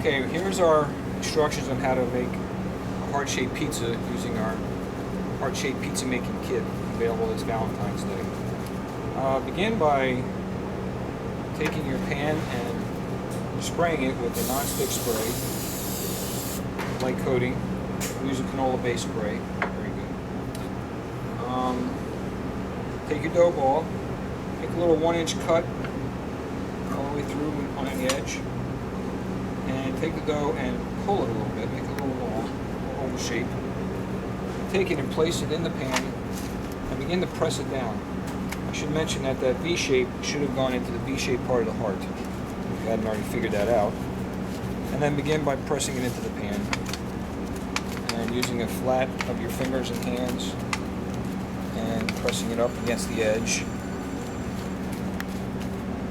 Okay, here's our instructions on how to make a heart-shaped pizza using our heart-shaped pizza making kit available this Valentine's Day. Begin by taking your pan and spraying it with a non-stick spray, light coating. Use a canola-based spray. Very good. Take your dough ball, make a little 1-inch cut all the way through on the edge, and take the dough and pull it a little bit, make it a little long, oval shape. Take it and place it in the pan and begin to press it down. I should mention that that V shape should have gone into the V shaped part of the heart, if you hadn't already figured that out. And then begin by pressing it into the pan and using a flat of your fingers and hands and pressing it up against the edge.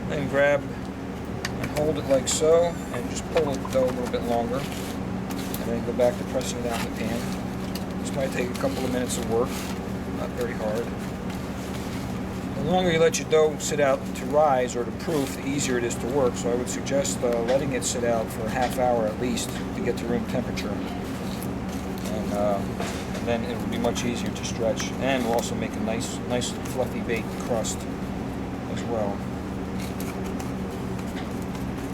Then grab and hold it like so and just pull the dough a little bit longer, and then go back to pressing it out in the pan. This might take a couple of minutes of work, not very hard. The longer you let your dough sit out to rise or to proof, the easier it is to work, so I would suggest letting it sit out for a half hour at least to get to room temperature. And then it will be much easier to stretch, and will also make a nice fluffy baked crust as well.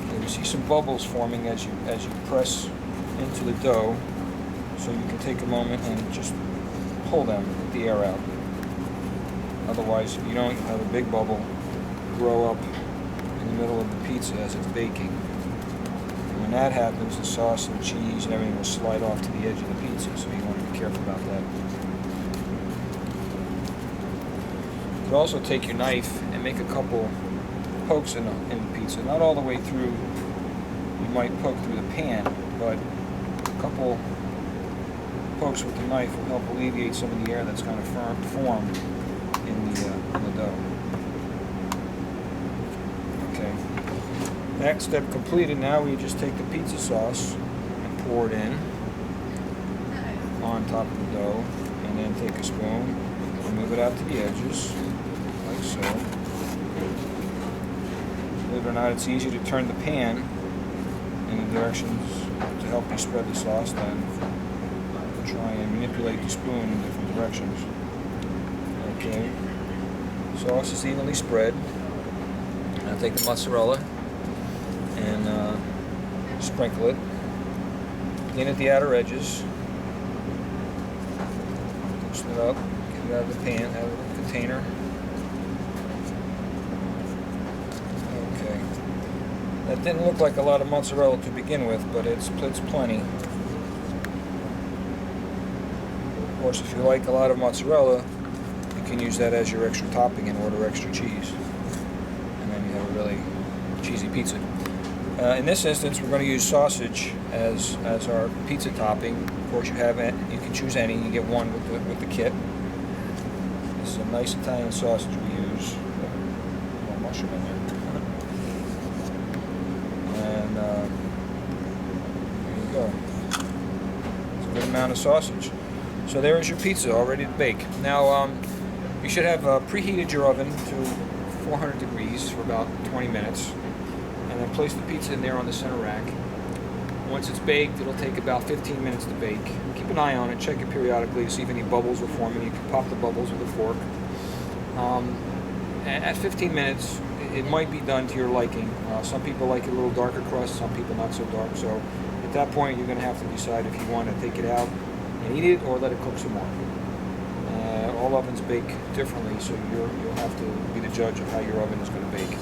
And you see some bubbles forming as you press into the dough, so you can take a moment and just pull them, get the air out. Otherwise, if you don't, you'll have a big bubble grow up in the middle of the pizza as it's baking. And when that happens, the sauce and cheese and everything will slide off to the edge of the pizza, so you want to be careful about that. You could also take your knife and make a couple pokes in the pizza. Not all the way through. You might poke through the pan, but a couple pokes with the knife will help alleviate some of the air that's kind of formed in the dough. Okay. That step completed. Now we just take the pizza sauce and pour it in on top of the dough, and then take a spoon and move it out to the edges, like so. Believe it or not, it's easier to turn the pan in the directions to help you spread the sauce than try and manipulate the spoon in different directions. Okay, sauce is evenly spread. Now take the mozzarella and sprinkle it. Begin at the outer edges. Loosen it up, get it out of the pan, out of the container. Okay. That didn't look like a lot of mozzarella to begin with, but it's plenty. Of course, if you like a lot of mozzarella, you can use that as your extra topping and order extra cheese. And then you have a really cheesy pizza. In this instance, we're going to use sausage as our pizza topping. Of course, you can choose any. You get one with the kit. This is a nice Italian sausage we use. A little mushroom in there. And there you go. It's a good amount of sausage. So there is your pizza all ready to bake. Now, you should have preheated your oven to 400 degrees for about 20 minutes, and then place the pizza in there on the center rack. Once it's baked, it'll take about 15 minutes to bake. Keep an eye on it, check it periodically to see if any bubbles are forming. You can pop the bubbles with a fork. At 15 minutes, it might be done to your liking. Some people like it a little darker crust, some people not so dark. So at that point, you're going to have to decide if you want to take it out and eat it or let it cook some more. All ovens bake differently, so you'll have to be the judge of how your oven is going to bake.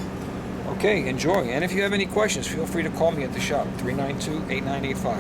Okay, enjoy. And if you have any questions, feel free to call me at the shop, 392-8985.